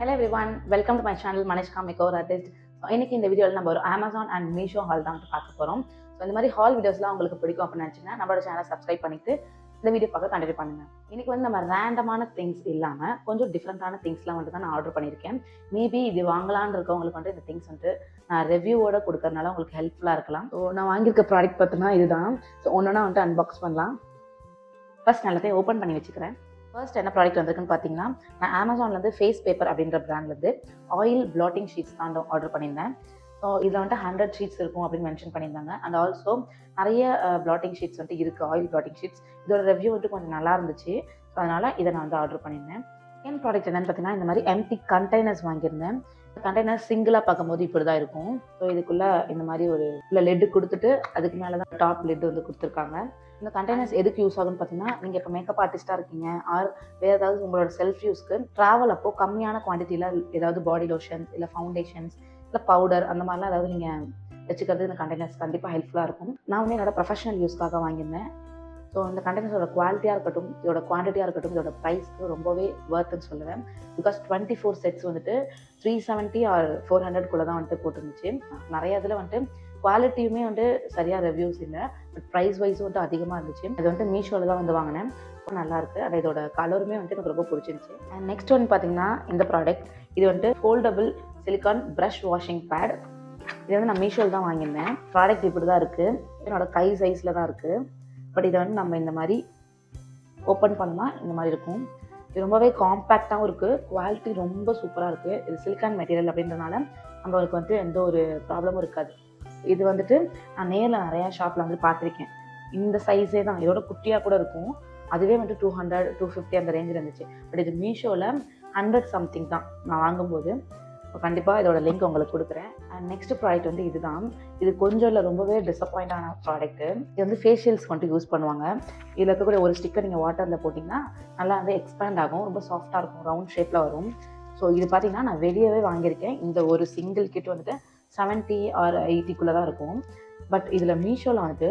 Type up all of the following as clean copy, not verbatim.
Hello everyone, welcome to my channel Manishka Makeover Artist. இன்னைக்கு இந்த வீடியோவில் நம்ம ஒரு Amazon and Meesho ஹால் தான் பார்க்க போகிறோம். ஸோ இந்த மாதிரி ஹால் வீடியோஸ்லாம் உங்களுக்கு பிடிக்கும் அப்படின்னு நினச்சிங்கன்னா நம்மளோட சேனலை சப்ஸ்கிரைப் பண்ணிட்டு இந்த வீடியோ பார்க்க கண்டினியூ பண்ணுங்கள். இன்னைக்கு வந்து நம்ம ரேண்டமான திங்ஸ் இல்லாமல் கொஞ்சம் டிஃப்ரெண்ட்டான திங்ஸ்லாம் வந்து தான் நான் ஆர்டர் பண்ணியிருக்கேன். மேபி இது வாங்கலான்னு இருக்கவங்களுக்கு வந்து இந்த திங்ஸ் வந்து நான் ரிவ்யூவோட கொடுக்கறதுனால உங்களுக்கு ஹெல்ப்ஃபுல்லாக இருக்கலாம். ஸோ நான் வாங்கியிருக்க ப்ராடக்ட் பார்த்தோன்னா இதுதான். ஸோ ஒன்றா வந்துட்டு அன்பாக்ஸ் பண்ணலாம். ஃபர்ஸ்ட் எல்லாத்தையும் ஓப்பன் பண்ணி வச்சுக்கிறேன். ஃபர்ஸ்ட் என்ன ப்ராடக்ட் வந்திருக்குன்னு பார்த்தீங்கன்னா, நான் அமேசான்லேருந்து ஃபேஸ் பேப்பர் அப்படின்ற பிராண்ட்லேருந்து ஆயில் பிளாட்டிங் ஷீட்ஸ் தான் ஆர்டர் பண்ணியிருந்தேன். ஸோ இதில் வந்துட்டு 100 ஷீட்ஸ் இருக்கும் அப்படின்னு மென்ஷன் பண்ணியிருந்தாங்க. அண்ட் ஆல்சோ நிறைய பிளாட்டிங் ஷீட்ஸ் வந்துட்டு இருக்குது, ஆயில் பிளாட்டிங் ஷீட்ஸ். இதோட ரிவ்யூ வந்துட்டு கொஞ்சம் நல்லா இருந்துச்சு. ஸோ அதனால் இதை நான் வந்து ஆர்டர் பண்ணியிருந்தேன். என் ப்ராடக்ட் என்னென்னு பார்த்தீங்கன்னா, இந்த மாதிரி எம்டி கண்டெய்னர்ஸ் வாங்கியிருந்தேன். கண்டெய்னர் சிங்கிளாக பார்க்கும்போது இப்படி தான் இருக்கும். ஸோ இதுக்குள்ளே இந்த மாதிரி ஒரு லெட்டு கொடுத்துட்டு அதுக்கு மேலே தான் டாப் லெட் வந்து கொடுத்துருக்காங்க. இந்த கண்டெய்னர்ஸ் எதுக்கு யூஸ் ஆகுன்னு பார்த்தீங்கன்னா, நீங்கள் இப்போ மேக்கப் ஆர்டிஸ்ட்டாக இருக்கீங்க ஆர் வேறு ஏதாவது உங்களோட செல்ஃப் யூஸ்க்கு ட்ராவல் அப்போ கம்மியான குவான்டிட்டியில் ஏதாவது பாடி லோஷன்ஸ் இல்லை ஃபவுண்டேஷன்ஸ் இல்லை பவுடர் அந்த மாதிரிலாம் ஏதாவது நீங்கள் வச்சுக்கிறது இந்த கண்டெய்னர்ஸ் கண்டிப்பாக ஹெல்ப்ஃபுல்லாக இருக்கும். நான் வந்து என்னோட ப்ரொஃபஷனல் யூஸ்க்காக வாங்கியிருந்தேன். ஸோ இந்த கண்டெய்னர்ஸோட குவாலிட்டியாக இருக்கட்டும், இதோட குவான்டிட்டியாக இருக்கட்டும், இதோட ப்ரைஸ்க்கு ரொம்பவே ஒர்த்துன்னு சொல்லுவேன். பிகாஸ் 24 செட்ஸ் வந்துட்டு 370 ஆர் 400 தான் வந்துட்டு போட்டுருந்துச்சு. நிறைய இதில் வந்துட்டு குவாலிட்டியுமே வந்துட்டு சரியாக ரிவ்யூஸ் இல்லை, பட் ப்ரைஸ் வைஸும் வந்துட்டு அதிகமாக இருந்துச்சு. இது வந்துட்டு மீஷோவில் தான் வந்து வாங்கினேன். ரொம்ப நல்லாயிருக்கு. அது இதோட கலருமே வந்துட்டு எனக்கு ரொம்ப பிடிச்சிருந்துச்சு. அண்ட் நெக்ஸ்ட் ஒன்று பார்த்தீங்கன்னா, இந்த ப்ராடக்ட் இது வந்துட்டு foldable silicone brush washing pad. இது வந்து நான் மீஷோவில் தான் வாங்கியிருந்தேன். ப்ராடக்ட் இப்படி தான் இருக்குது. என்னோட கை சைஸில் தான் இருக்குது. பட் இதை வந்து நம்ம இந்த மாதிரி ஓப்பன் பண்ணால் இந்த மாதிரி இருக்கும். இது ரொம்பவே காம்பேக்டாகவும் இருக்குது. குவாலிட்டி ரொம்ப சூப்பராக இருக்குது. இது சிலிக்கான் மெட்டீரியல் அப்படின்றனால நம்மளுக்கு வந்து எந்த ஒரு ப்ராப்ளமும் இருக்காது. இது வந்துட்டு நான் நேரில் நிறையா ஷாப்பில் வந்து பார்த்துருக்கேன். இந்த சைஸே தான், இதோட குட்டியாக கூட இருக்கும். அதுவே வந்துட்டு 200 250 அந்த ரேஞ்சில் இருந்துச்சு. பட் இது மீஷோவில் 100 சம்திங் தான் நான் வாங்கும்போது. கண்டிப்பாக இதோட லிங்க் உங்களுக்கு கொடுக்குறேன். அண்ட் நெக்ஸ்ட் ப்ராடக்ட் வந்து இதுதான். இது கொஞ்சம் இல்லை, ரொம்பவே டிசப்பாயிண்டான ப்ராடக்ட்டு. இது வந்து ஃபேஷியல்ஸ்க்கு வந்துட்டு யூஸ் பண்ணுவாங்க. இதில் இருக்கக்கூடிய ஒரு ஸ்டிக்கர் நீங்கள் வாட்டரில் போட்டிங்கன்னா நல்லா வந்து எக்ஸ்பேண்ட் ஆகும், ரொம்ப சாஃப்டாக இருக்கும், ரவுண்ட் ஷேப்பில் வரும். ஸோ இது பார்த்தீங்கன்னா நான் வெளியவே வாங்கியிருக்கேன். இந்த ஒரு சிங்கிள் கிட் வந்துட்டு 70 ஆர் 80 தான் இருக்கும். பட் இதில் மீஷோவில் வந்துட்டு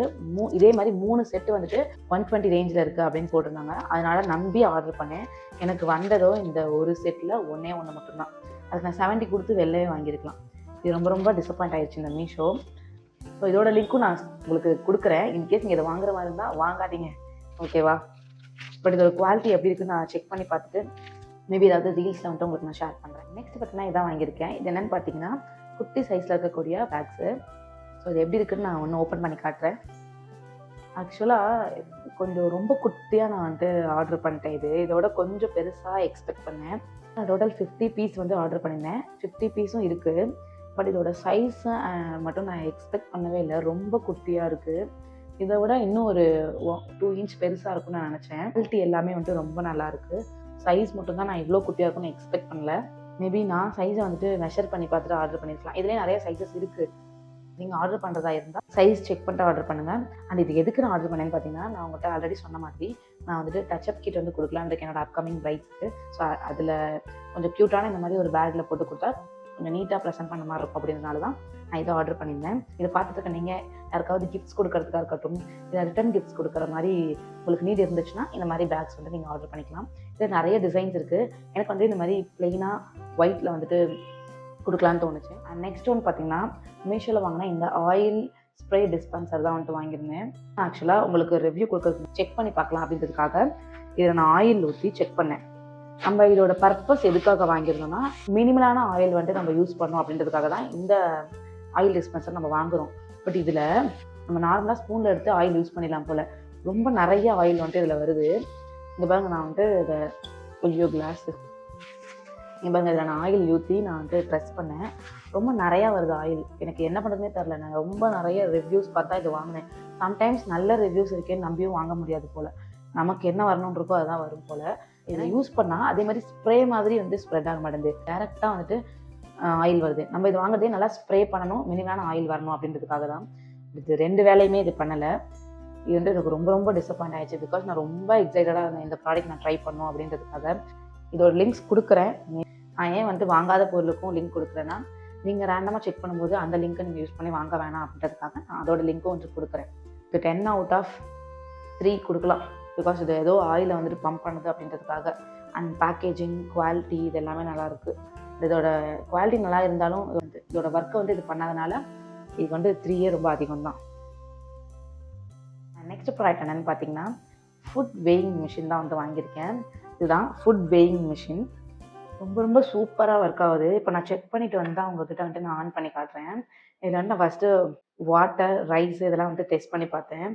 இதே மாதிரி 3 செட்டு வந்துட்டு 120 ரேஞ்சில் இருக்குது அப்படின்னு போட்டிருந்தாங்க. அதனால் நம்பி ஆர்டர் பண்ணேன். எனக்கு வந்ததோ இந்த ஒரு செட்டில் ஒன்றே மட்டும்தான். அதுக்கு நான் 70 கொடுத்து வெளிலவே வாங்கியிருக்கலாம். இது ரொம்ப ரொம்ப டிசப்பாயிண்ட் ஆகிடுச்சு இந்த மீஷோ. ஸோ இதோட லிங்க்கும் நான் உங்களுக்கு கொடுக்குறேன். இன்கேஸ் நீங்கள் இதை வாங்குற மாதிரி இருந்தால் வாங்காதீங்க, ஓகேவா? பட் இதோட குவாலிட்டி எப்படி இருக்குன்னு நான் செக் பண்ணி பார்த்துட்டு மேபி ஏதாவது ரீல்ஸில் வந்துட்டு உங்களுக்கு நான் ஷேர் பண்ணுறேன். நெக்ஸ்ட் பார்த்தீங்கன்னா இதான் வாங்கியிருக்கேன். இது என்னென்னு பார்த்தீங்கன்னா குட்டி சைஸில் இருக்கக்கூடிய பேக்ஸு. ஸோ இது எப்படி இருக்குன்னு நான் ஒன்று ஓப்பன் பண்ணி காட்டுறேன். ஆக்சுவலாக கொஞ்சம் ரொம்ப குட்டியாக நான் வந்துட்டு ஆர்டர் பண்ணிட்டேன். இதோட கொஞ்சம் பெருசாக எக்ஸ்பெக்ட் பண்ணேன். நான் டோட்டல் 50 பீஸ் வந்து ஆர்டர் பண்ணியிருந்தேன். 50 பீஸும் இருக்குது. பட் இதோட சைஸ் மட்டும் நான் எக்ஸ்பெக்ட் பண்ணவே இல்லை. ரொம்ப குட்டியாக இருக்குது. இதை விட இன்னும் ஒரு 2 இன்ச் பெருசாக இருக்கும்னு நான் நினச்சேன். குவாலிட்டி எல்லாமே வந்துட்டு ரொம்ப நல்லாயிருக்கு. சைஸ் மட்டும்தான் நான் இவ்வளோ குட்டியாக இருக்குன்னு எக்ஸ்பெக்ட் பண்ணல. மேபி நான் சைஸை வந்துட்டு மெஷர் பண்ணி பார்த்துட்டு ஆர்டர் பண்ணியிருக்கலாம். இதுலேயே நிறைய சைஸஸ் இருக்குது. நீங்கள் ஆர்டர் பண்ணுறதா இருந்தால் சைஸ் செக் பண்ணிட்டு ஆர்டர் பண்ணுங்கள். அண்ட் இது எதுக்கு நான் ஆர்டர் பண்ணேன்னு பார்த்தீங்கன்னா, நான் உங்கள்கிட்ட ஆல்ரெடி சொன்ன மாதிரி நான் வந்துட்டு டச்சப் கிட் வந்து கொடுக்கலான்னு இருக்கேன் என்னோட அப்கமிங் பிரைட்ஸ்க்கு. ஸோ அதில் கொஞ்சம் க்யூட்டான இந்த மாதிரி ஒரு பேக்கில் போட்டு கொடுத்தா கொஞ்சம் நீட்டாக ப்ரெசென்ட் பண்ண மாதிரி இருக்கும். அப்படின்றனால தான் நான் இதை ஆர்டர் பண்ணியிருந்தேன். இதை பார்த்துட்டு இருக்க நீங்கள் யாருக்காவது கிஃப்ட்ஸ் கொடுக்கறதுக்காக இருக்கட்டும், இல்லை ரிட்டன் கிஃப்ட்ஸ் கொடுக்குற மாதிரி உங்களுக்கு நீட் இருந்துச்சுன்னா இந்த மாதிரி பேக்ஸ் வந்து நீங்கள் ஆர்டர் பண்ணிக்கலாம். இதில் நிறைய டிசைன்ஸ் இருக்குது. எனக்கு வந்து இந்த மாதிரி ப்ளெயினாக ஒயிட்டில் வந்துட்டு கொடுக்கலான்னு தோணுச்சு. அண்ட் நெக்ஸ்ட் ஒன்று பார்த்தீங்கன்னா, மீஷோவில் வாங்கினா இந்த ஆயில் ஸ்ப்ரே டிஸ்பென்சர் தான் வந்துட்டு வாங்கியிருந்தேன். ஆக்சுவலாக உங்களுக்கு ரிவ்யூ கொடுக்குறது செக் பண்ணி பார்க்கலாம் அப்படின்றதுக்காக இதை நான் ஆயில் ஊற்றி செக் பண்ணேன். நம்ம இதோட பர்பஸ் எதுக்காக வாங்கியிருந்தோம்னா, மினிமலான ஆயில் வந்துட்டு நம்ம யூஸ் பண்ணோம் அப்படின்றதுக்காக தான் இந்த ஆயில் டிஸ்பென்சர் நம்ம வாங்குகிறோம். பட் இதில் நம்ம நார்மலாக ஸ்பூனில் எடுத்து ஆயில் யூஸ் பண்ணிடலாம் போல். ரொம்ப நிறைய ஆயில் வந்துட்டு இதில் வருது. இந்த பாருங்க, நான் வந்துட்டு இதை ஐயோ கிளாஸு பாருங்க, இதில் நான் ஆயில் ஊற்றி நான் வந்துட்டு ப்ரெஸ் பண்ணேன். ரொம்ப நிறையா வருது ஆயில். எனக்கு என்ன பண்ணுறதுனே தெரில. நான் ரொம்ப நிறைய ரிவ்யூஸ் பார்த்தா இது வாங்கினேன். சம்டைம்ஸ் நல்ல ரிவ்யூஸ் இருக்கேன்னு நம்பியும் வாங்க முடியாது போல். நமக்கு என்ன வரணும்னு இருக்கோ அதுதான் வரும் போல். இதை யூஸ் பண்ணால் அதே மாதிரி ஸ்ப்ரே மாதிரி வந்து ஸ்ப்ரெட் ஆக மாட்டேங்குது. டேரெக்டாக வந்துட்டு ஆயில் வருது. நம்ம இது வாங்குறதே நல்லா ஸ்ப்ரே பண்ணணும், மினிமலான ஆயில் வரணும் அப்படின்றதுக்காக தான். இது 2 வேலையுமே இது பண்ணலை. இது வந்து எனக்கு ரொம்ப ரொம்ப டிசப்பாயிண்ட் ஆகிடுச்சு. பிகாஸ் நான் ரொம்ப எக்ஸைட்டடாக இருந்தேன் இந்த ப்ராடக்ட் நான் ட்ரை பண்ணணும் அப்படின்றதுக்காக. இதோட லிங்க்ஸ் கொடுக்குறேன். நான் ஏன் வந்து வாங்காத பொருளுக்கும் லிங்க் கொடுக்குறேன்னா, நீங்கள் ரேண்டமாக செக் பண்ணும்போது அந்த லிங்க்கை நீங்கள் யூஸ் பண்ணி வாங்க வேணாம் அப்படின்றதுக்காக நான் அதோட லிங்க்கும் வந்து கொடுக்குறேன். இது 10 out of 3 கொடுக்கலாம். பிகாஸ் இது ஏதோ ஆயிலை வந்துட்டு பம்ப் பண்ணுது அப்படின்றதுக்காக. அண்ட் பேக்கேஜிங் குவாலிட்டி இது எல்லாமே நல்லாயிருக்கு. இதோட குவாலிட்டி நல்லா இருந்தாலும் இதோட ஒர்க்கை வந்து இது பண்ணாதனால இது வந்து 3 ரொம்ப அதிகம் தான். நெக்ஸ்ட் ப்ராடக்ட் என்னென்னு பார்த்தீங்கன்னா ஃபுட் வெயிங் மிஷின் தான் வந்து வாங்கியிருக்கேன். இதுதான் ஃபுட் வெயிங் மிஷின். ரொம்ப ரொம்ப சூப்பராக ஒர்க் ஆகுது. இப்போ நான் செக் பண்ணிட்டு வந்தால் உங்ககிட்ட வந்துட்டு நான் ஆன் பண்ணி காட்டுறேன். இதில் வந்து நான் ஃபஸ்ட்டு வாட்டர், ரைஸ் இதெல்லாம் வந்து டெஸ்ட் பண்ணி பார்த்தேன்.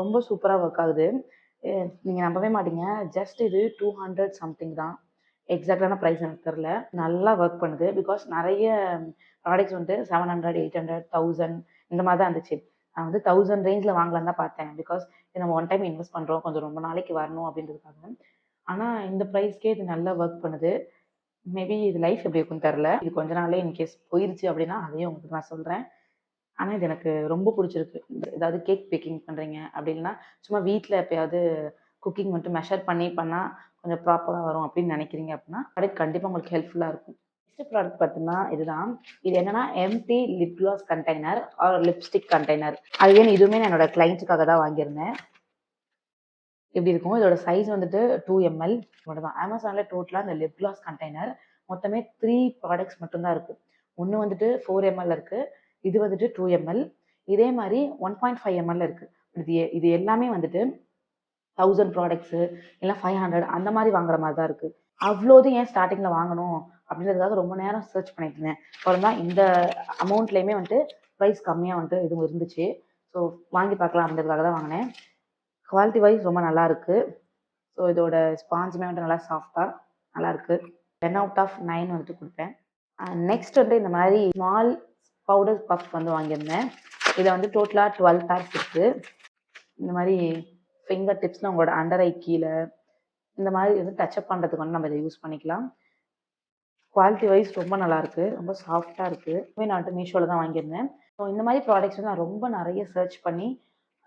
ரொம்ப சூப்பராக ஒர்க் ஆகுது. நீங்கள் நம்பவே மாட்டீங்க. ஜஸ்ட் இது 200 சம்திங் தான். எக்ஸாக்டான ப்ரைஸ் எனக்கு தெரில. நல்லா ஒர்க் பண்ணுது. பிகாஸ் நிறைய ப்ராடக்ட்ஸ் வந்து 700, 800, 1000 இந்த மாதிரி தான் இருந்துச்சு. நான் வந்து 1000 ரேஞ்சில் வாங்கலான்னு தான் பார்த்தேன். பிகாஸ் இது நம்ம ஒன் டைம் இன்வெஸ்ட் பண்ணுறோம், கொஞ்சம் ரொம்ப நாளைக்கு வரணும் அப்படின்றதுக்காக. ஆனால் இந்த ப்ரைஸ்க்கே இது நல்லா ஒர்க் பண்ணுது. மேபி இது லைஃப் எப்படி இருக்குன்னு தெரில. இது கொஞ்ச நாளே இன்கேஸ் போயிருச்சு அப்படின்னா அதையும் உங்களுக்கு நான் சொல்கிறேன். ஆனால் இது எனக்கு ரொம்ப பிடிச்சிருக்கு. ஏதாவது கேக் பேக்கிங் பண்ணுறீங்க அப்படி இல்லைன்னா சும்மா வீட்டில் எப்போயாவது குக்கிங் வந்துட்டு மெஷர் பண்ணி பண்ணால் கொஞ்சம் ப்ராப்பராக வரும் அப்படின்னு நினைக்கிறீங்க அப்படின்னா ப்ராடக்ட் கண்டிப்பாக உங்களுக்கு ஹெல்ப்ஃபுல்லாக இருக்கும். நெக்ஸ்ட் ப்ராடக்ட் பார்த்தீங்கன்னா இதுதான். இது என்னன்னா empty lip gloss container or lipstick container. அது ஏன் இதுவுமே நான் என்னோட கிளைண்ட்டுக்காக தான் வாங்கியிருந்தேன். எப்படி இருக்கும் இதோட சைஸ் வந்துட்டு 2 ml மட்டும் தான். அமேசானில் டோட்டலாக இந்த லிப் கிளாஸ் கண்டெய்னர் மொத்தமே 3 ப்ராடக்ட்ஸ் மட்டும்தான் இருக்குது. ஒன்று வந்துட்டு 4 ml இருக்குது, இது வந்துட்டு 2 ml, இதே மாதிரி 1.5 ml இருக்குது. இது எல்லாமே வந்துட்டு 1000 ப்ராடக்ட்ஸு இல்லை 500 அந்த மாதிரி வாங்குற மாதிரி தான் இருக்குது. அவ்வளோது ஏன் ஸ்டார்டிங்கில் வாங்கணும் அப்படின்றதுக்காக ரொம்ப நேரம் சர்ச் பண்ணிட்டு இருந்தேன். அப்புறம் தான் இந்த அமௌண்ட்லேயுமே வந்துட்டு ப்ரைஸ் கம்மியாக வந்துட்டு இதுவும் இருந்துச்சு. ஸோ வாங்கி பார்க்கலாம் அப்படின்றதுக்காக தான் வாங்கினேன். குவாலிட்டி வைஸ் ரொம்ப நல்லா இருக்குது. ஸோ இதோட ஸ்பாஞ்சுமே வந்துட்டு நல்லா சாஃப்டாக நல்லாயிருக்கு. 10/9 வந்துட்டு கொடுப்பேன். நெக்ஸ்ட் வந்து இந்த மாதிரி ஸ்மால் பவுடர் பஃப் வந்து வாங்கியிருந்தேன். இதில் வந்து டோட்டலாக 12 பேக்ஸ் இருக்குது. இந்த மாதிரி ஃபிங்கர் டிப்ஸில் உங்களோட அண்டர் ஐ கீழே இந்த மாதிரி வந்து டச்சப் பண்ணுறதுக்கு வந்து நம்ம இதை யூஸ் பண்ணிக்கலாம். குவாலிட்டி வைஸ் ரொம்ப நல்லாயிருக்கு, ரொம்ப சாஃப்டாக இருக்குது. நான் வந்துட்டு மீஷோவில் தான் வாங்கியிருந்தேன். ஸோ இந்த மாதிரி ப்ராடக்ட்ஸ் வந்து நான் ரொம்ப நிறைய சர்ச் பண்ணி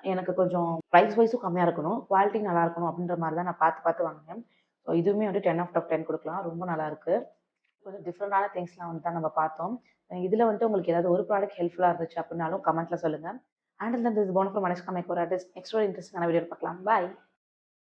எனக்கு கொஞ்சம் ப்ரைஸ் வைஸும் கம்மியாக இருக்கணும், குவாலிட்டி நல்லா இருக்கணும் அப்படின்ற மாதிரி தான் நான் பார்த்து வாங்கினேன். ஸோ இதுவுமே வந்து 10/10 கொடுக்கலாம். ரொம்ப நல்லாயிருக்கு. கொஞ்சம் டிஃப்ரெண்டான திங்ஸ்லாம் வந்து தான் நம்ம பார்த்தோம். இதில் வந்துட்டு உங்களுக்கு ஏதாவது ஒரு ப்ராடக்ட் ஹெல்ப்ஃபுல்லாக இருந்துச்சு அப்படின்னாலும் கமெண்ட்டில் சொல்லுங்கள். And this is phone from Manishka makeover artist. Next ஒரு இன்ட்ரெஸ்டிங்கான வீடியோ பார்க்கலாம். பாய்.